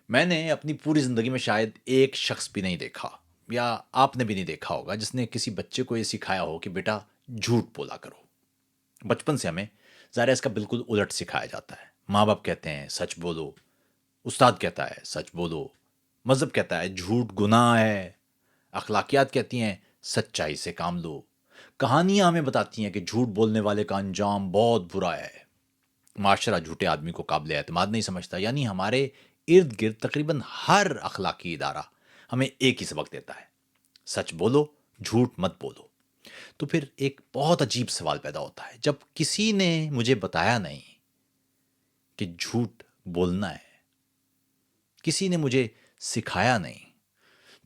میں نے اپنی پوری زندگی میں شاید ایک شخص بھی نہیں دیکھا یا آپ نے بھی نہیں دیکھا ہوگا جس نے کسی بچے کو یہ سکھایا ہو کہ بیٹا جھوٹ بولا کرو۔ بچپن سے ہمیں ظاہر ہے اس کا بالکل الٹ سکھایا جاتا ہے۔ ماں باپ کہتے ہیں سچ بولو، استاد کہتا ہے سچ بولو، مذہب کہتا ہے جھوٹ گناہ ہے، اخلاقیات کہتی ہیں سچائی سے کام لو، کہانیاں ہمیں بتاتی ہیں کہ جھوٹ بولنے والے کا انجام بہت برا ہے، معاشرہ جھوٹے آدمی کو قابل اعتماد نہیں سمجھتا۔ یعنی ہمارے ارد گرد تقریباً ہر اخلاقی ادارہ ہمیں ایک ہی سبق دیتا ہے، سچ بولو، جھوٹ مت بولو۔ تو پھر ایک بہت عجیب سوال پیدا ہوتا ہے جب کسی نے مجھے بتایا نہیں کہ جھوٹ بولنا ہے، کسی نے مجھے سکھایا نہیں،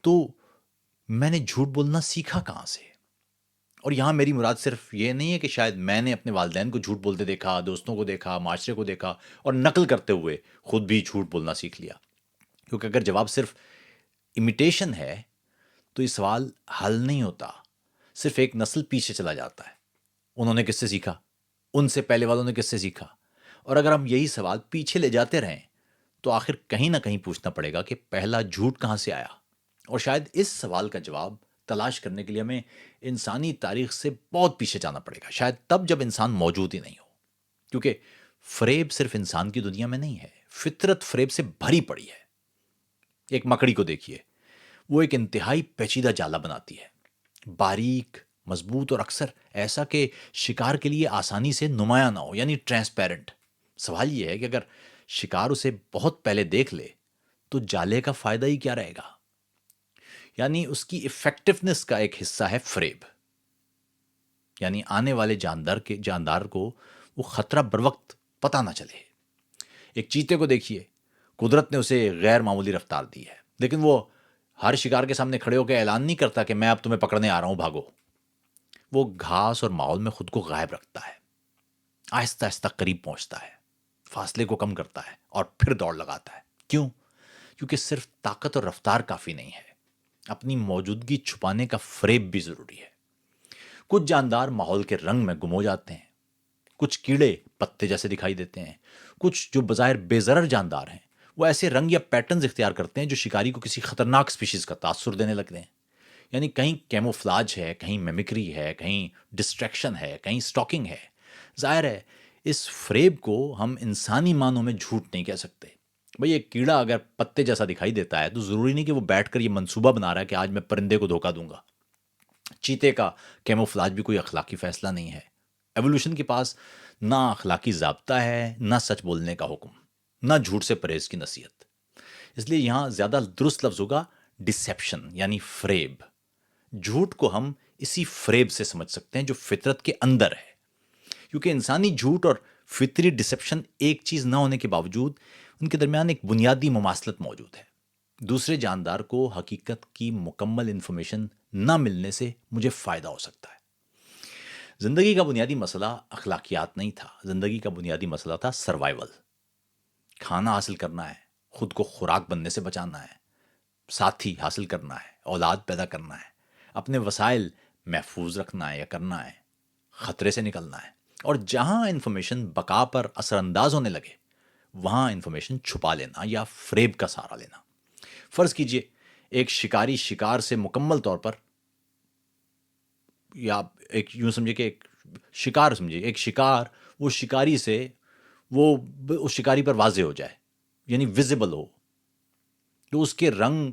تو میں نے جھوٹ بولنا سیکھا کہاں سے؟ اور یہاں میری مراد صرف یہ نہیں ہے کہ شاید میں نے اپنے والدین کو جھوٹ بولتے دیکھا، دوستوں کو دیکھا، معاشرے کو دیکھا اور نقل کرتے ہوئے خود بھی جھوٹ بولنا سیکھ لیا۔ کیونکہ اگر جواب صرف امیٹیشن ہے تو یہ سوال حل نہیں ہوتا، صرف ایک نسل پیچھے چلا جاتا ہے۔ انہوں نے کس سے سیکھا؟ ان سے پہلے والوں نے کس سے سیکھا؟ اور اگر ہم یہی سوال پیچھے لے جاتے رہیں تو آخر کہیں نہ کہیں پوچھنا پڑے گا کہ پہلا جھوٹ کہاں سے آیا؟ اور شاید اس سوال کا جواب تلاش کرنے کے لیے ہمیں انسانی تاریخ سے بہت پیچھے جانا پڑے گا، شاید تب جب انسان موجود ہی نہیں ہو۔ کیونکہ فریب صرف انسان کی دنیا میں نہیں ہے، فطرت فریب سے بھری پڑی ہے۔ ایک مکڑی کو دیکھیے، وہ ایک انتہائی پیچیدہ جالا بناتی ہے، باریک، مضبوط اور اکثر ایسا کہ شکار کے لیے آسانی سے نمایاں نہ ہو، یعنی ٹرانسپیرنٹ۔ سوال یہ ہے کہ اگر شکار اسے بہت پہلے دیکھ لے تو جالے کا فائدہ ہی کیا رہے گا؟ یعنی اس کی افیکٹونیس کا ایک حصہ ہے فریب، یعنی آنے والے جاندار کو وہ خطرہ بر وقت پتہ نہ چلے۔ ایک چیتے کو دیکھیے، قدرت نے اسے غیر معمولی رفتار دی ہے، لیکن وہ ہر شکار کے سامنے کھڑے ہو کے اعلان نہیں کرتا کہ میں اب تمہیں پکڑنے آ رہا ہوں، بھاگو۔ وہ گھاس اور ماحول میں خود کو غائب رکھتا ہے، آہستہ آہستہ قریب پہنچتا ہے، فاصلے کو کم کرتا ہے اور پھر دوڑ لگاتا ہے۔ کیوں؟ کیونکہ صرف طاقت اور رفتار کافی نہیں ہے، اپنی موجودگی چھپانے کا فریب بھی ضروری ہے۔ کچھ جاندار ماحول کے رنگ میں گم ہو جاتے ہیں، کچھ کیڑے پتے جیسے دکھائی دیتے ہیں، کچھ جو بظاہر بے ضرر جاندار ہیں وہ ایسے رنگ یا پیٹرنز اختیار کرتے ہیں جو شکاری کو کسی خطرناک سپیشیز کا تاثر دینے لگتے ہیں۔ یعنی کہیں کیموفلاج ہے، کہیں میمکری ہے، کہیں ڈسٹریکشن ہے، کہیں سٹاکنگ ہے۔ ظاہر ہے اس فریب کو ہم انسانی معنوں میں جھوٹ نہیں کہہ سکتے۔ بھئی ایک کیڑا اگر پتے جیسا دکھائی دیتا ہے تو ضروری نہیں کہ وہ بیٹھ کر یہ منصوبہ بنا رہا ہے کہ آج میں پرندے کو دھوکہ دوں گا۔ چیتے کا کیموفلاج بھی کوئی اخلاقی فیصلہ نہیں ہے۔ ایوولوشن کے پاس نہ اخلاقی ضابطہ ہے، نہ سچ بولنے کا حکم، نہ جھوٹ سے پرہیز کی نصیحت۔ اس لیے یہاں زیادہ درست لفظ ہوگا ڈسیپشن، یعنی فریب۔ جھوٹ کو ہم اسی فریب سے سمجھ سکتے ہیں جو فطرت کے اندر ہے، کیونکہ انسانی جھوٹ اور فطری ڈسیپشن ایک چیز نہ ہونے کے باوجود ان کے درمیان ایک بنیادی مماثلت موجود ہے۔ دوسرے جاندار کو حقیقت کی مکمل انفارمیشن نہ ملنے سے مجھے فائدہ ہو سکتا ہے۔ زندگی کا بنیادی مسئلہ اخلاقیات نہیں تھا، زندگی کا بنیادی مسئلہ تھا سروائیول۔ کھانا حاصل کرنا ہے، خود کو خوراک بننے سے بچانا ہے، ساتھی حاصل کرنا ہے، اولاد پیدا کرنا ہے، اپنے وسائل محفوظ رکھنا ہے یا کرنا ہے، خطرے سے نکلنا ہے۔ اور جہاں انفارمیشن بقا پر اثر انداز ہونے لگے وہاں انفارمیشن چھپا لینا یا فریب کا سہارا لینا۔ فرض کیجئے ایک شکاری شکار سے مکمل طور پر، یا ایک یوں سمجھے کہ ایک شکار سمجھے، ایک شکار وہ شکاری سے وہ اس شکاری پر واضح ہو جائے، یعنی ویزیبل ہو، تو اس کے رنگ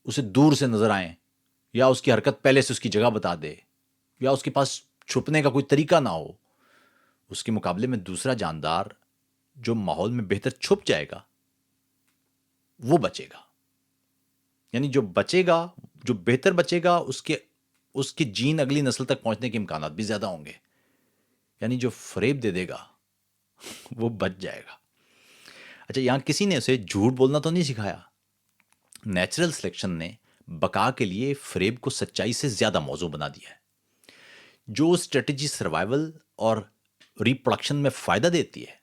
اسے دور سے نظر آئیں، یا اس کی حرکت پہلے سے اس کی جگہ بتا دے، یا اس کے پاس چھپنے کا کوئی طریقہ نہ ہو۔ اس کے مقابلے میں دوسرا جاندار جو ماحول میں بہتر چھپ جائے گا وہ بچے گا، یعنی جو بچے گا، جو بہتر بچے گا، اس کے جین اگلی نسل تک پہنچنے کے امکانات بھی زیادہ ہوں گے۔ یعنی جو فریب دے دے گا وہ بچ جائے گا۔ اچھا، یہاں کسی نے اسے جھوٹ بولنا تو نہیں سکھایا۔ نیچرل سلیکشن نے بقا کے لیے فریب کو سچائی سے زیادہ موزوں بنا دیا ہے۔ جو اسٹریٹجی سروائیول اور ریپروڈکشن میں فائدہ دیتی ہے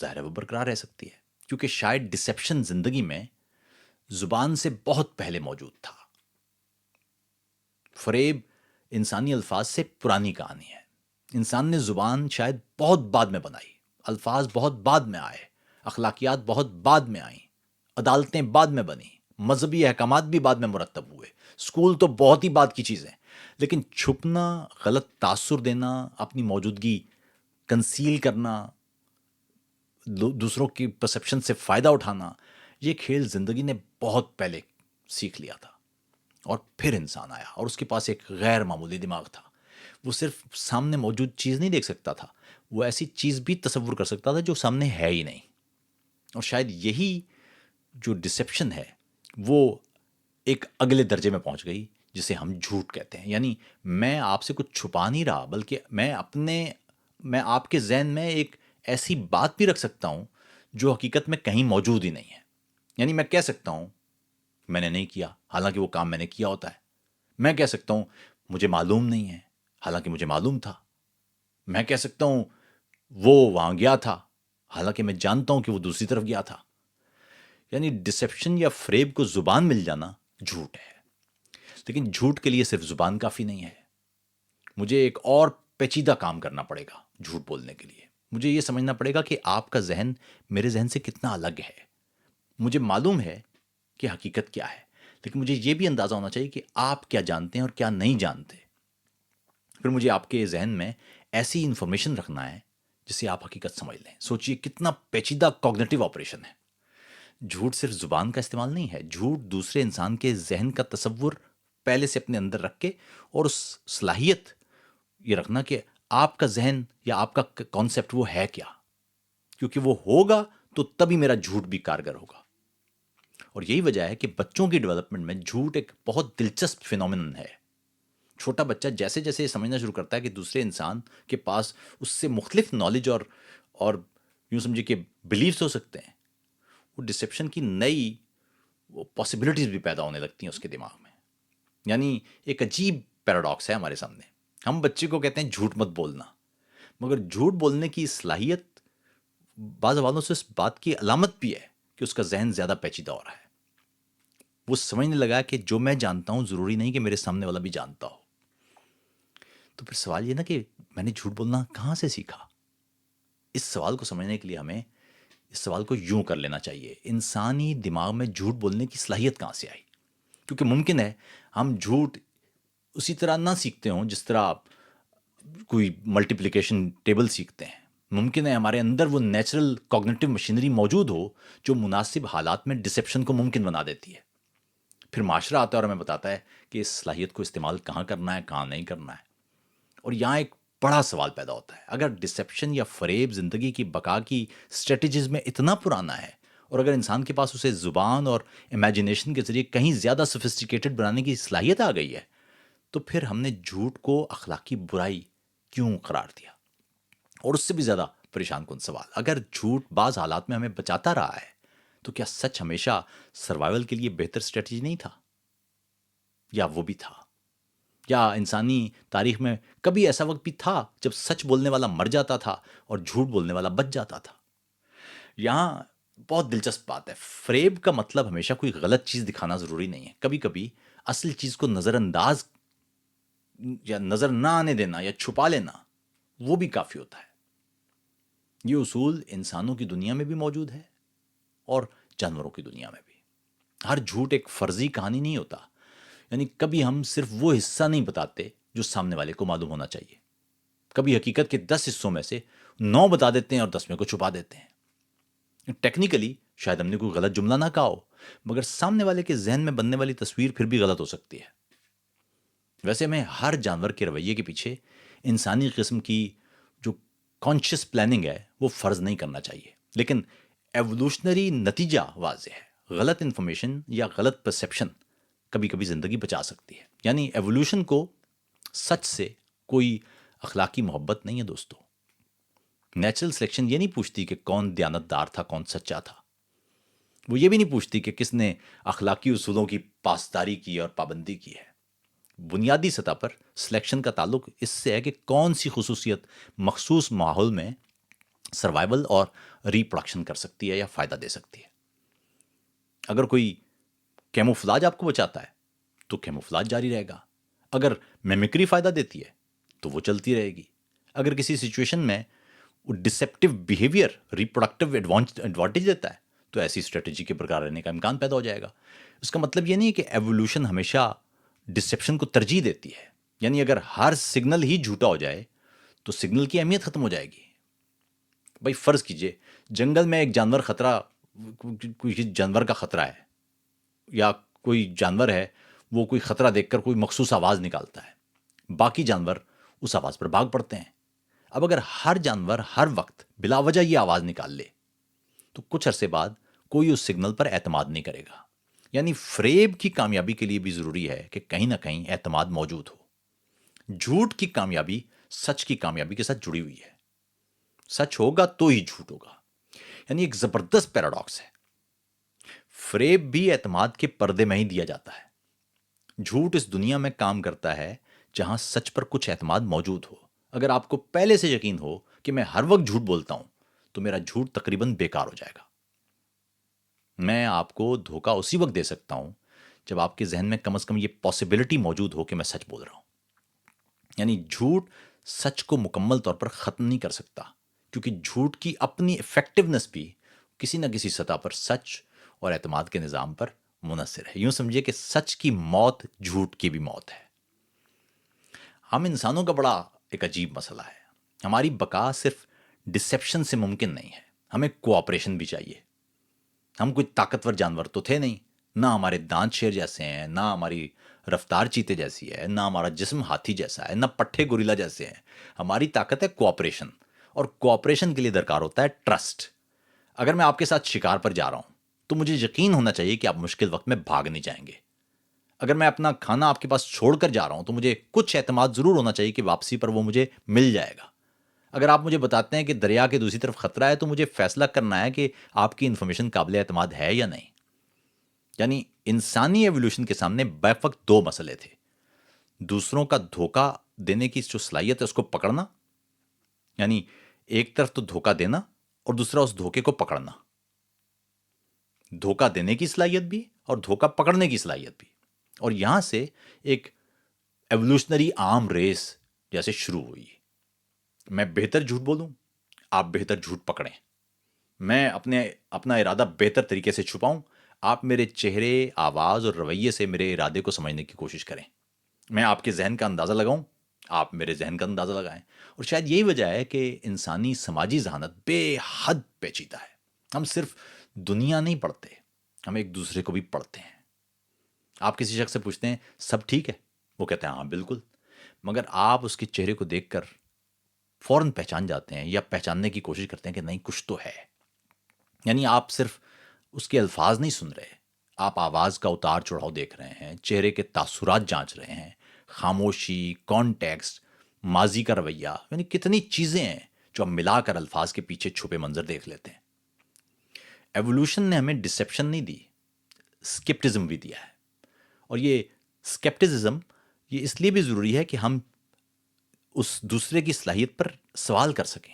ظاہر ہے وہ برقرار رہ سکتی ہے، کیونکہ شاید ڈسیپشن زندگی میں زبان سے بہت پہلے موجود تھا۔ فریب انسانی الفاظ سے پرانی کہانی ہے۔ انسان نے زبان شاید بہت بعد میں بنائی، الفاظ بہت بعد میں آئے، اخلاقیات بہت بعد میں آئیں، عدالتیں بعد میں بنی، مذہبی احکامات بھی بعد میں مرتب ہوئے، اسکول تو بہت ہی بعد کی چیزیں، لیکن چھپنا، غلط تاثر دینا، اپنی موجودگی کنسیل کرنا، دوسروں کی پرسپشن سے فائدہ اٹھانا، یہ کھیل زندگی نے بہت پہلے سیکھ لیا تھا۔ اور پھر انسان آیا اور اس کے پاس ایک غیر معمولی دماغ تھا۔ وہ صرف سامنے موجود چیز نہیں دیکھ سکتا تھا، وہ ایسی چیز بھی تصور کر سکتا تھا جو سامنے ہے ہی نہیں۔ اور شاید یہی جو ڈسیپشن ہے وہ ایک اگلے درجے میں پہنچ گئی جسے ہم جھوٹ کہتے ہیں۔ یعنی میں آپ سے کچھ چھپا نہیں رہا، بلکہ میں آپ کے ذہن میں ایک ایسی بات بھی رکھ سکتا ہوں جو حقیقت میں کہیں موجود ہی نہیں ہے۔ یعنی میں کہہ سکتا ہوں میں نے نہیں کیا، حالانکہ وہ کام میں نے کیا ہوتا ہے۔ میں کہہ سکتا ہوں مجھے معلوم نہیں ہے، حالانکہ مجھے معلوم تھا۔ میں کہہ سکتا ہوں وہ وہاں گیا تھا، حالانکہ میں جانتا ہوں کہ وہ دوسری طرف گیا تھا۔ یعنی ڈسیپشن یا فریب کو زبان مل جانا جھوٹ ہے، لیکن جھوٹ کے لیے صرف زبان کافی نہیں ہے۔ مجھے ایک اور پیچیدہ کام کرنا پڑے گا جھوٹ بولنے کے لیے۔ مجھے یہ سمجھنا پڑے گا کہ آپ کا ذہن میرے ذہن سے کتنا الگ ہے۔ مجھے معلوم ہے کہ حقیقت کیا ہے، لیکن مجھے یہ بھی اندازہ ہونا چاہیے کہ آپ کیا جانتے ہیں اور کیا نہیں جانتے۔ پھر مجھے آپ کے ذہن میں ایسی انفارمیشن رکھنا ہے جسے آپ حقیقت سمجھ لیں۔ سوچئے کتنا پیچیدہ کوگنیٹو آپریشن ہے۔ جھوٹ صرف زبان کا استعمال نہیں ہے، جھوٹ دوسرے انسان کے ذہن کا تصور پہلے سے اپنے اندر رکھ کے اور اس صلاحیت یہ رکھنا کہ آپ کا ذہن یا آپ کا کانسیپٹ وہ ہے کیا، کیونکہ وہ ہوگا تو تبھی میرا جھوٹ بھی کارگر ہوگا۔ اور یہی وجہ ہے کہ بچوں کی ڈیولپمنٹ میں جھوٹ ایک بہت دلچسپ فینومینن ہے۔ چھوٹا بچہ جیسے جیسے یہ سمجھنا شروع کرتا ہے کہ دوسرے انسان کے پاس اس سے مختلف نالج اور یوں سمجھے کہ بلیفز ہو سکتے ہیں، وہ ڈسیپشن کی نئی پاسبلٹیز بھی پیدا ہونے لگتی ہیں اس کے دماغ میں۔ یعنی ایک عجیب پیراڈاکس ہے ہمارے سامنے۔ ہم بچے کو کہتے ہیں جھوٹ مت بولنا، مگر جھوٹ بولنے کی صلاحیت بعض حوالوں سے اس بات کی علامت بھی ہے کہ اس کا ذہن زیادہ پیچیدہ ہو رہا ہے۔ وہ سمجھنے لگا کہ جو میں جانتا ہوں ضروری نہیں کہ میرے سامنے والا بھی جانتا ہو۔ تو پھر سوال یہ نا کہ میں نے جھوٹ بولنا کہاں سے سیکھا؟ اس سوال کو سمجھنے کے لیے ہمیں اس سوال کو یوں کر لینا چاہیے، انسانی دماغ میں جھوٹ بولنے کی صلاحیت کہاں سے آئی؟ کیونکہ ممکن ہے ہم جھوٹ اسی طرح نہ سیکھتے ہوں جس طرح آپ کوئی ملٹیپلیکیشن ٹیبل سیکھتے ہیں۔ ممکن ہے ہمارے اندر وہ نیچرل کوگنیٹو مشینری موجود ہو جو مناسب حالات میں ڈسیپشن کو ممکن بنا دیتی ہے۔ پھر معاشرہ آتا ہے اور ہمیں بتاتا ہے کہ اس صلاحیت کو استعمال کہاں کرنا ہے، کہاں نہیں کرنا ہے۔ اور یہاں ایک بڑا سوال پیدا ہوتا ہے، اگر ڈسیپشن یا فریب زندگی کی بقا کی اسٹریٹجیز میں اتنا پرانا ہے، اور اگر انسان کے پاس اسے زبان اور امیجنیشن کے ذریعے کہیں زیادہ سوفسٹیکیٹڈ بنانے کی صلاحیت آ گئی ہے، تو پھر ہم نے جھوٹ کو اخلاقی برائی کیوں قرار دیا؟ اور اس سے بھی زیادہ پریشان کن سوال، اگر جھوٹ بعض حالات میں ہمیں بچاتا رہا ہے تو کیا سچ ہمیشہ سروائیول کے لیے بہتر اسٹریٹجی نہیں تھا؟ یا وہ بھی تھا؟ یا انسانی تاریخ میں کبھی ایسا وقت بھی تھا جب سچ بولنے والا مر جاتا تھا اور جھوٹ بولنے والا بچ جاتا تھا؟ یہاں بہت دلچسپ بات ہے، فریب کا مطلب ہمیشہ کوئی غلط چیز دکھانا ضروری نہیں ہے۔ کبھی کبھی اصل چیز کو نظر انداز یا نظر نہ آنے دینا یا چھپا لینا وہ بھی کافی ہوتا ہے۔ یہ اصول انسانوں کی دنیا میں بھی موجود ہے اور جانوروں کی دنیا میں بھی۔ ہر جھوٹ ایک فرضی کہانی نہیں ہوتا، یعنی کبھی ہم صرف وہ حصہ نہیں بتاتے جو سامنے والے کو معلوم ہونا چاہیے۔ کبھی حقیقت کے 10 حصوں میں سے 9 بتا دیتے ہیں اور 10 میں کو چھپا دیتے ہیں۔ ٹیکنیکلی شاید ہم نے کوئی غلط جملہ نہ کہا ہو، مگر سامنے والے کے ذہن میں بننے والی تصویر پھر بھی غلط ہو سکتی ہے۔ ویسے ہمیں ہر جانور کے رویے کے پیچھے انسانی قسم کی جو کانشیس پلاننگ ہے وہ فرض نہیں کرنا چاہیے، لیکن ایوولوشنری نتیجہ واضح ہے۔ غلط انفارمیشن یا غلط پرسیپشن کبھی کبھی زندگی بچا سکتی ہے۔ یعنی ایوولوشن کو سچ سے کوئی اخلاقی محبت نہیں ہے دوستو۔ نیچرل سلیکشن یہ نہیں پوچھتی کہ کون دیانتدار تھا، کون سچا تھا۔ وہ یہ بھی نہیں پوچھتی کہ کس نے اخلاقی اصولوں کی پاسداری کی اور پابندی کی ہے۔ بنیادی سطح پر سلیکشن کا تعلق اس سے ہے کہ کون سی خصوصیت مخصوص ماحول میں سروائیول اور ری پروڈکشن کر سکتی ہے یا فائدہ دے سکتی ہے۔ اگر کوئی کیموفلاج آپ کو بچاتا ہے تو کیموفلاج جاری رہے گا، اگر میمکری فائدہ دیتی ہے تو وہ چلتی رہے گی۔ اگر کسی سچویشن میں وہ ڈسیپٹیو بیہیویئر ریپروڈکٹیو ایڈوانٹیج دیتا ہے تو ایسی اسٹریٹجی کے برقرار رہنے کا امکان پیدا ہو جائے گا. اس کا مطلب یہ نہیں ہے کہ ایوولوشن ہمیشہ ڈسیپشن کو ترجیح دیتی ہے. یعنی اگر ہر سگنل ہی جھوٹا ہو جائے تو سگنل کی اہمیت ختم ہو جائے گی. بھائی فرض کیجئے جنگل میں ایک جانور خطرہ، کوئی جانور کا خطرہ ہے، یا کوئی جانور ہے وہ کوئی خطرہ دیکھ کر کوئی مخصوص آواز نکالتا ہے، باقی جانور اس آواز پر بھاگ پڑتے ہیں. اب اگر ہر جانور ہر وقت بلا وجہ یہ آواز نکال لے تو کچھ عرصے بعد کوئی اس سگنل پر اعتماد نہیں کرے گا. یعنی فریب کی کامیابی کے لیے بھی ضروری ہے کہ کہیں نہ کہیں اعتماد موجود ہو. جھوٹ کی کامیابی سچ کی کامیابی کے ساتھ جڑی ہوئی ہے. سچ ہوگا تو ہی جھوٹ ہوگا. یعنی ایک زبردست پیراڈاکس ہے. فریب بھی اعتماد کے پردے میں ہی دیا جاتا ہے. جھوٹ اس دنیا میں کام کرتا ہے جہاں سچ پر کچھ اعتماد موجود ہو. اگر آپ کو پہلے سے یقین ہو کہ میں ہر وقت جھوٹ بولتا ہوں تو میرا جھوٹ تقریباً بیکار ہو جائے گا. میں آپ کو دھوکہ اسی وقت دے سکتا ہوں جب آپ کے ذہن میں کم از کم یہ پاسبلٹی موجود ہو کہ میں سچ بول رہا ہوں. یعنی جھوٹ سچ کو مکمل طور پر ختم نہیں کر سکتا، کیونکہ جھوٹ کی اپنی افیکٹونس بھی کسی نہ کسی سطح پر سچ اور اعتماد کے نظام پر منحصر ہے. یوں سمجھیے کہ سچ کی موت جھوٹ کی بھی موت ہے. ہم انسانوں کا بڑا ایک عجیب مسئلہ ہے. ہماری بقا صرف ڈسیپشن سے ممکن نہیں ہے، ہمیں کوآپریشن بھی چاہیے. ہم کوئی طاقتور جانور تو تھے نہیں، نہ ہمارے دانت شیر جیسے ہیں، نہ ہماری رفتار چیتے جیسی ہے، نہ ہمارا جسم ہاتھی جیسا ہے، نہ پٹھے گوریلا جیسے ہیں. ہماری طاقت ہے کوآپریشن، اور کوآپریشن کے لیے درکار ہوتا ہے ٹرسٹ. اگر میں آپ کے ساتھ شکار پر جا رہا ہوں تو مجھے یقین ہونا چاہیے کہ آپ مشکل وقت میں بھاگ نہیں جائیں گے. اگر میں اپنا کھانا آپ کے پاس چھوڑ کر جا رہا ہوں تو مجھے کچھ اعتماد ضرور ہونا چاہیے کہ واپسی پر وہ مجھے مل جائے گا. اگر آپ مجھے بتاتے ہیں کہ دریا کے دوسری طرف خطرہ ہے تو مجھے فیصلہ کرنا ہے کہ آپ کی انفارمیشن قابل اعتماد ہے یا نہیں. یعنی انسانی ایوولوشن کے سامنے بیک وقت دو مسئلے تھے: دوسروں کا دھوکہ دینے کی جو صلاحیت ہے اس کو پکڑنا، یعنی ایک طرف تو دھوکہ دینا اور دوسرا اس دھوکے کو پکڑنا. دھوکہ دینے کی صلاحیت بھی اور دھوکہ پکڑنے کی صلاحیت بھی. اور یہاں سے ایک ایوولوشنری عام ریس جیسے شروع ہوئی. میں بہتر جھوٹ بولوں، آپ بہتر جھوٹ پکڑیں. میں اپنا ارادہ بہتر طریقے سے چھپاؤں، آپ میرے چہرے، آواز اور رویے سے میرے ارادے کو سمجھنے کی کوشش کریں. میں آپ کے ذہن کا اندازہ لگاؤں، آپ میرے ذہن کا اندازہ لگائیں. اور شاید یہی وجہ ہے کہ انسانی سماجی ذہانت بے حد پیچیدہ ہے. ہم صرف دنیا نہیں پڑھتے، ہم ایک دوسرے کو بھی پڑھتے ہیں. آپ کسی شخص سے پوچھتے ہیں سب ٹھیک ہے، وہ کہتے ہیں ہاں بالکل، مگر آپ اس کے چہرے کو دیکھ کر فوراً پہچان جاتے ہیں یا پہچاننے کی کوشش کرتے ہیں کہ نہیں کچھ تو ہے. یعنی آپ صرف اس کے الفاظ نہیں سن رہے، آپ آواز کا اتار چڑھاؤ دیکھ رہے ہیں، چہرے کے تاثرات جانچ رہے ہیں، خاموشی، کانٹیکسٹ، ماضی کا رویہ، یعنی کتنی چیزیں ہیں جو ہم ملا کر الفاظ کے پیچھے چھپے منظر دیکھ لیتے ہیں. ایوولوشن نے ہمیں ڈسیپشن نہیں دی، اسکیپٹزم بھی دیا ہے. اور یہ اسکیپٹزم یہ اس لیے بھی ضروری ہے کہ ہم اس دوسرے کی صلاحیت پر سوال کر سکیں،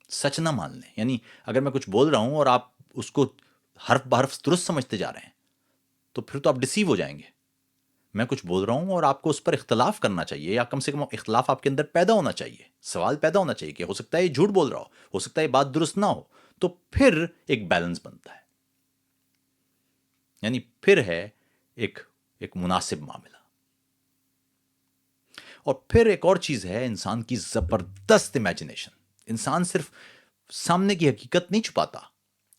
سچ نہ مان لیں. یعنی اگر میں کچھ بول رہا ہوں اور آپ اس کو حرف بحرف درست سمجھتے جا رہے ہیں تو پھر تو آپ ڈسیو ہو جائیں گے. میں کچھ بول رہا ہوں اور آپ کو اس پر اختلاف کرنا چاہیے، یا کم سے کم اختلاف آپ کے اندر پیدا ہونا چاہیے، سوال پیدا ہونا چاہیے کہ ہو سکتا ہے یہ جھوٹ بول رہا ہو سکتا ہے یہ بات درست نہ ہو. تو پھر ایک بیلنس بنتا ہے، یعنی پھر ہے ایک مناسب معاملہ. اور پھر ایک اور چیز ہے انسان کی زبردست امیجنیشن. انسان صرف سامنے کی حقیقت نہیں چھپاتا،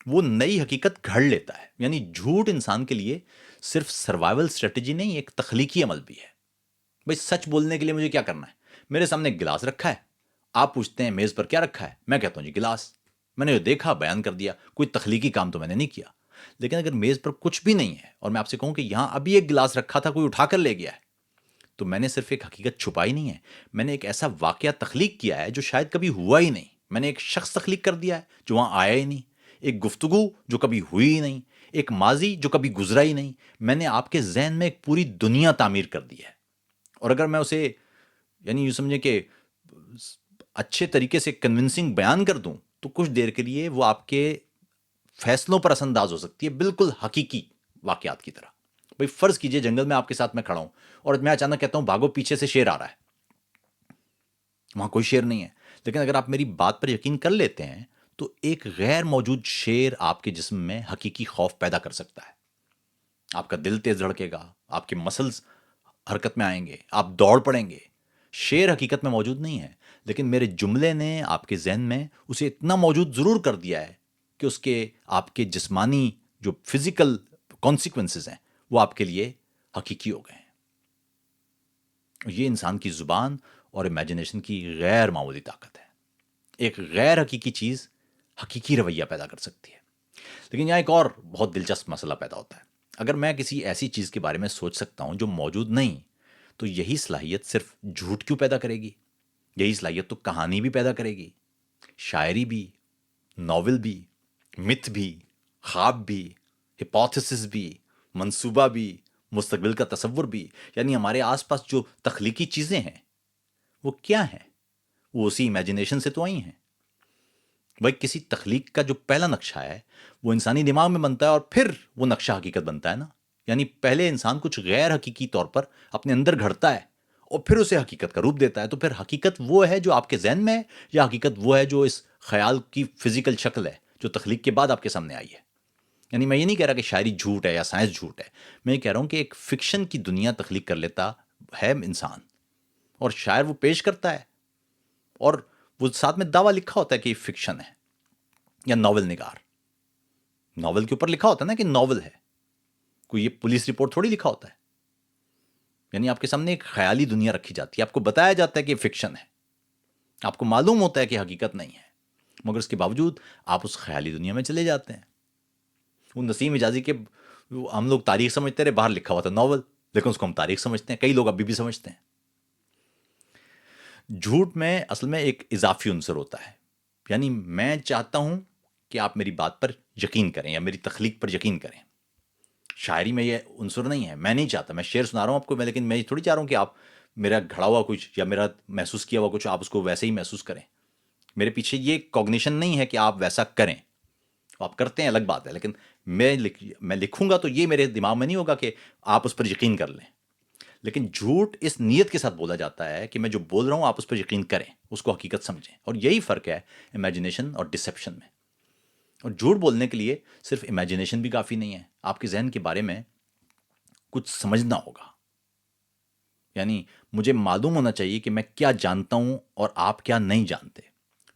وہ نئی حقیقت گھڑ لیتا ہے. یعنی جھوٹ انسان کے لیے صرف سروائیول اسٹریٹجی نہیں، ایک تخلیقی عمل بھی ہے. بھئی سچ بولنے کے لیے مجھے کیا کرنا ہے؟ میرے سامنے ایک گلاس رکھا ہے، آپ پوچھتے ہیں میز پر کیا رکھا ہے، میں کہتا ہوں جی گلاس. میں نے جو دیکھا بیان کر دیا، کوئی تخلیقی کام تو میں نے نہیں کیا. لیکن اگر میز پر کچھ بھی نہیں ہے اور میں آپ سے کہوں کہ یہاں ابھی ایک گلاس رکھا تھا کوئی اٹھا کر لے گیا ہے، تو میں نے صرف ایک حقیقت چھپائی نہیں ہے، میں نے ایک ایسا واقعہ تخلیق کیا ہے جو شاید کبھی ہوا ہی نہیں. میں نے ایک شخص تخلیق کر دیا ہے جو وہاں آیا ہی نہیں، ایک گفتگو جو کبھی ہوئی ہی نہیں، ایک ماضی جو کبھی گزرا ہی نہیں. میں نے آپ کے ذہن میں ایک پوری دنیا تعمیر کر دی ہے. اور اگر میں اسے یعنی یوں سمجھیں کہ اچھے طریقے سے کنونسنگ بیان کر دوں تو کچھ دیر کے لیے وہ آپ کے فیصلوں پر اثر انداز ہو سکتی ہے، بالکل حقیقی واقعات کی طرح. بھئی فرض کیجئے جنگل میں آپ کے ساتھ میں کھڑا ہوں اور میں اچانک کہتا ہوں بھاگو پیچھے سے شیر آ رہا ہے. وہاں کوئی شیر نہیں ہے، لیکن اگر آپ میری بات پر یقین کر لیتے ہیں تو ایک غیر موجود شیر آپ کے جسم میں حقیقی خوف پیدا کر سکتا ہے. آپ کا دل تیز دھڑکے گا، آپ کے مسلز حرکت میں آئیں گے، آپ دوڑ پڑیں گے. شیر حقیقت میں موجود نہیں ہے، لیکن میرے جملے نے آپ کے ذہن میں اسے اتنا موجود ضرور کر دیا ہے کہ اس کے آپ کے جسمانی جو فزیکل کانسیکوینسز ہیں وہ آپ کے لیے حقیقی ہو گئے ہیں. یہ انسان کی زبان اور امیجنیشن کی غیر معمولی طاقت ہے. ایک غیر حقیقی چیز حقیقی رویہ پیدا کر سکتی ہے. لیکن یہاں ایک اور بہت دلچسپ مسئلہ پیدا ہوتا ہے. اگر میں کسی ایسی چیز کے بارے میں سوچ سکتا ہوں جو موجود نہیں، تو یہی صلاحیت صرف جھوٹ کیوں پیدا کرے گی؟ یہی صلاحیت تو کہانی بھی پیدا کرے گی، شاعری بھی، ناول بھی، مت بھی، خواب بھی، ہپوتھیسس بھی، منصوبہ بھی، مستقبل کا تصور بھی. یعنی ہمارے آس پاس جو تخلیقی چیزیں ہیں وہ کیا ہیں؟ وہ اسی امیجنیشن سے تو آئی ہیں. بھائی کسی تخلیق کا جو پہلا نقشہ ہے وہ انسانی دماغ میں بنتا ہے اور پھر وہ نقشہ حقیقت بنتا ہے نا. یعنی پہلے انسان کچھ غیر حقیقی طور پر اپنے اندر گھڑتا ہے اور پھر اسے حقیقت کا روپ دیتا ہے. تو پھر حقیقت وہ ہے جو آپ کے ذہن میں ہے، یا حقیقت وہ ہے جو اس خیال کی فزیکل شکل ہے جو تخلیق کے بعد آپ کے سامنے آئی ہے؟ یعنی میں یہ نہیں کہہ رہا کہ شاعری جھوٹ ہے یا سائنس جھوٹ ہے، میں یہ کہہ رہا ہوں کہ ایک فکشن کی دنیا تخلیق کر لیتا ہے انسان، اور شاعر وہ پیش کرتا ہے اور وہ ساتھ میں دعویٰ لکھا ہوتا ہے کہ یہ فکشن ہے. یا ناول نگار، ناول کے اوپر لکھا ہوتا ہے نا کہ ناول ہے، کوئی یہ پولیس رپورٹ تھوڑی لکھا ہوتا ہے. یعنی آپ کے سامنے ایک خیالی دنیا رکھی جاتی ہے، آپ کو بتایا جاتا ہے کہ یہ فکشن ہے، آپ کو معلوم ہوتا ہے کہ حقیقت نہیں ہے، مگر اس کے باوجود آپ اس خیالی دنیا میں چلے جاتے ہیں. وہ نسیم حجازی کے ہم لوگ تاریخ سمجھتے رہے، باہر لکھا ہوا تھا ناول، لیکن اس کو ہم تاریخ سمجھتے ہیں، کئی لوگ ابھی بھی سمجھتے ہیں. جھوٹ میں اصل میں ایک اضافی عنصر ہوتا ہے. یعنی میں چاہتا ہوں کہ آپ میری بات پر یقین کریں یا میری تخلیق پر یقین کریں. شاعری میں یہ عنصر نہیں ہے. میں نہیں چاہتا، میں شعر سنا رہا ہوں آپ کو، لیکن میں یہ تھوڑی چاہ رہا ہوں کہ آپ میرا گھڑا ہوا کچھ یا میرا محسوس کیا ہوا کچھ آپ اس کو ویسے ہی محسوس کریں. میرے پیچھے یہ کوگنیشن نہیں ہے کہ آپ ویسا کریں. آپ کرتے ہیں الگ بات ہے، لیکن میں لکھوں گا تو یہ میرے دماغ میں نہیں ہوگا کہ آپ اس پر یقین کر لیں. لیکن جھوٹ اس نیت کے ساتھ بولا جاتا ہے کہ میں جو بول رہا ہوں آپ اس پر یقین کریں، اس کو حقیقت سمجھیں. اور یہی فرق ہے امیجنیشن اور ڈسیپشن میں. اور جھوٹ بولنے کے لیے صرف امیجنیشن بھی کافی نہیں ہے، آپ کے ذہن کے بارے میں کچھ سمجھنا ہوگا. یعنی مجھے معلوم ہونا چاہیے کہ میں کیا جانتا ہوں اور آپ کیا نہیں جانتے.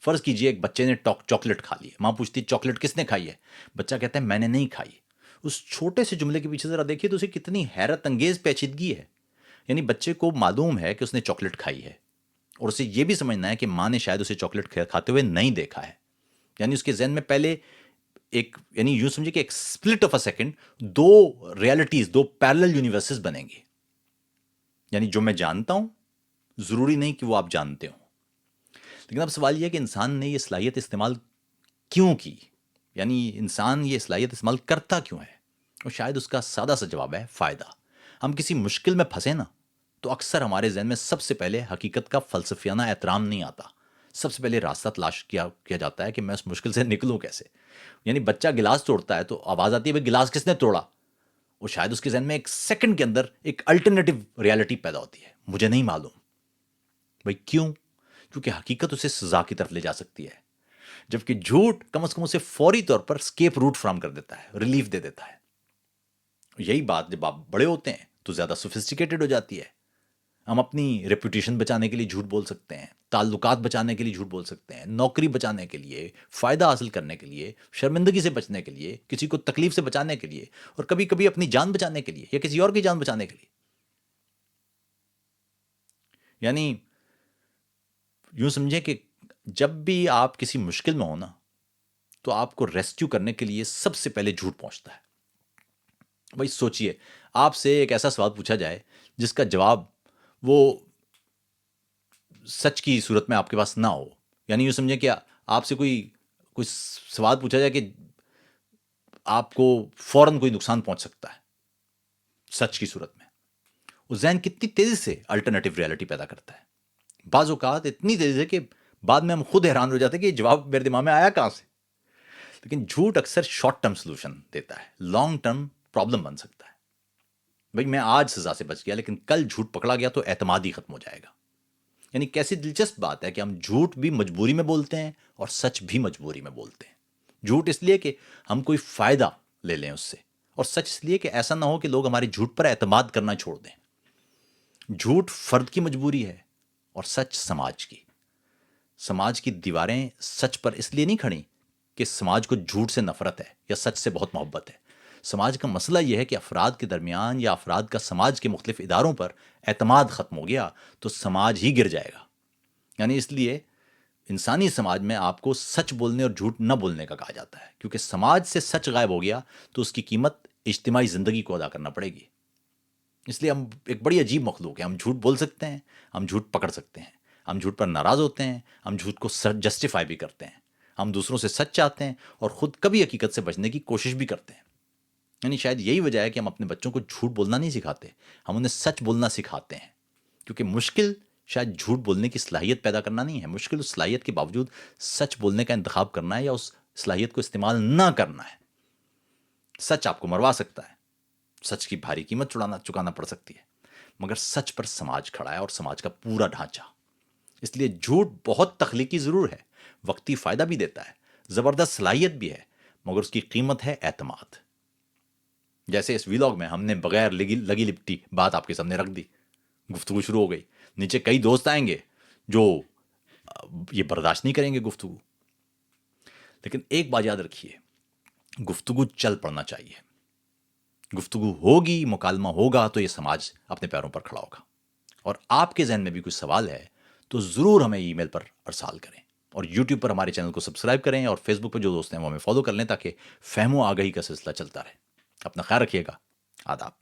فرض کیجئے ایک بچے نے چاکلیٹ کھا لی ہے، ماں پوچھتی ہے چاکلیٹ کس نے کھائی ہے؟ بچہ کہتا ہے میں نے نہیں کھائی. اس چھوٹے سے جملے کے پیچھے ذرا دیکھیے تو اسے کتنی حیرت انگیز پیچیدگی ہے. یعنی بچے کو معلوم ہے کہ اس نے چاکلیٹ کھائی ہے، اور اسے یہ بھی سمجھنا ہے کہ ماں نے شاید اسے چاکلیٹ کھاتے ہوئے نہیں دیکھا ہے. یعنی اس کے ذہن میں پہلے ایک، یعنی یوں سمجھے کہ ایک سپلٹ آف اے سیکنڈ دو ریالٹیز، دو پیرلل یونیورسز بنیں گے. یعنی جو میں جانتا ہوں ضروری نہیں کہ وہ آپ جانتے ہوں. لیکن اب سوال یہ ہے کہ انسان نے یہ صلاحیت استعمال کیوں کی؟ یعنی انسان یہ صلاحیت استعمال کرتا کیوں ہے؟ اور شاید اس کا سادہ سا جواب ہے فائدہ. ہم کسی مشکل میں پھنسے نا تو اکثر ہمارے ذہن میں سب سے پہلے حقیقت کا فلسفیانہ احترام نہیں آتا. سب سے پہلے راستہ تلاش کیا جاتا ہے کہ میں اس مشکل سے نکلوں کیسے. یعنی بچہ گلاس توڑتا ہے تو آواز آتی ہے بھائی گلاس کس نے توڑا، اور شاید اس کے ذہن میں ایک سیکنڈ کے اندر ایک الٹرنیٹو ریالٹی پیدا ہوتی ہے، مجھے نہیں معلوم. بھائی کیوں؟ کیونکہ حقیقت اسے سزا کی طرف لے جا سکتی ہے، جبکہ جھوٹ کم از کم اسے فوری طور پر اسکیپ روٹ فراہم کر دیتا ہے، ریلیف دے دیتا ہے. یہی بات جب آپ بڑے ہوتے ہیں تو زیادہ سوفسٹیکیٹڈ ہو جاتی ہے. ہم اپنی ریپوٹیشن بچانے کے لیے جھوٹ بول سکتے ہیں، تعلقات بچانے کے لیے جھوٹ بول سکتے ہیں، نوکری بچانے کے لیے، فائدہ حاصل کرنے کے لیے، شرمندگی سے بچنے کے لیے، کسی کو تکلیف سے بچانے کے لیے، اور کبھی کبھی اپنی جان بچانے کے لیے یا کسی اور کی جان بچانے کے لیے. یعنی یوں سمجھیں کہ جب بھی آپ کسی مشکل میں ہو نا تو آپ کو ریسکیو کرنے کے لیے سب سے پہلے جھوٹ پہنچتا ہے. بھائی سوچئے، آپ سے ایک ایسا سوال پوچھا جائے جس کا جواب وہ سچ کی صورت میں آپ کے پاس نہ ہو. یعنی یوں سمجھیں کہ آپ سے کوئی سوال پوچھا جائے کہ آپ کو فوراً کوئی نقصان پہنچ سکتا ہے سچ کی صورت میں. وہ ذہن کتنی تیزی سے الٹرنیٹو ریالٹی پیدا کرتا ہے، بعض اوقات اتنی تیزی سے کہ بعد میں ہم خود حیران ہو جاتے ہیں کہ یہ جواب میرے دماغ میں آیا کہاں سے. لیکن جھوٹ اکثر شارٹ ٹرم سولوشن دیتا ہے، لانگ ٹرم پرابلم بن سکتا ہے. بھائی میں آج سزا سے بچ گیا لیکن کل جھوٹ پکڑا گیا تو اعتماد ہی ختم ہو جائے گا. یعنی کیسی دلچسپ بات ہے کہ ہم جھوٹ بھی مجبوری میں بولتے ہیں اور سچ بھی مجبوری میں بولتے ہیں. جھوٹ اس لیے کہ ہم کوئی فائدہ لے لیں اس سے، اور سچ اس لیے کہ ایسا نہ ہو کہ لوگ ہمارے جھوٹ پر اعتماد کرنا چھوڑ دیں. جھوٹ فرد کی مجبوری ہے اور سچ سماج کی. سماج کی دیواریں سچ پر اس لیے نہیں کھڑی کہ سماج کو جھوٹ سے نفرت ہے یا سچ سے بہت محبت ہے. سماج کا مسئلہ یہ ہے کہ افراد کے درمیان یا افراد کا سماج کے مختلف اداروں پر اعتماد ختم ہو گیا تو سماج ہی گر جائے گا. یعنی اس لیے انسانی سماج میں آپ کو سچ بولنے اور جھوٹ نہ بولنے کا کہا جاتا ہے، کیونکہ سماج سے سچ غائب ہو گیا تو اس کی قیمت اجتماعی زندگی کو ادا کرنا پڑے گی. اس لیے ہم ایک بڑی عجیب مخلوق ہیں. ہم جھوٹ بول سکتے ہیں، ہم جھوٹ پکڑ سکتے ہیں، ہم جھوٹ پر ناراض ہوتے ہیں، ہم جھوٹ کو جسٹیفائی بھی کرتے ہیں، ہم دوسروں سے سچ چاہتے ہیں اور خود کبھی حقیقت سے بچنے کی کوشش بھی کرتے ہیں. یعنی شاید یہی وجہ ہے کہ ہم اپنے بچوں کو جھوٹ بولنا نہیں سکھاتے، ہم انہیں سچ بولنا سکھاتے ہیں. کیونکہ مشکل شاید جھوٹ بولنے کی صلاحیت پیدا کرنا نہیں ہے، مشکل اس صلاحیت کے باوجود سچ بولنے کا انتخاب کرنا ہے یا اس صلاحیت کو استعمال نہ کرنا ہے. سچ آپ کو مروا سکتا ہے، سچ کی بھاری قیمت چکانا پڑ سکتی ہے، مگر سچ پر سماج کھڑا ہے اور سماج کا پورا ڈھانچہ. اس لیے جھوٹ بہت تخلیقی ضرور ہے، وقتی فائدہ بھی دیتا ہے، زبردست صلاحیت بھی ہے، مگر اس کی قیمت ہے اعتماد. جیسے اس ویلاگ میں ہم نے بغیر لگی لپٹی بات آپ کے سامنے رکھ دی، گفتگو شروع ہو گئی، نیچے کئی دوست آئیں گے جو یہ برداشت نہیں کریں گے گفتگو. لیکن ایک بات یاد رکھیے، گفتگو چل پڑنا چاہیے. گفتگو ہوگی، مکالمہ ہوگا تو یہ سماج اپنے پیروں پر کھڑا ہوگا. اور آپ کے ذہن میں بھی کوئی سوال ہے تو ضرور ہمیں ای میل پر ارسال کریں، اور یوٹیوب پر ہمارے چینل کو سبسکرائب کریں، اور فیس بک پہ جو دوست ہیں وہ ہمیں فالو کر لیں تاکہ فہم و آگہی کا سلسلہ چلتا رہے. اپنا خیال رکھیے گا. آداب.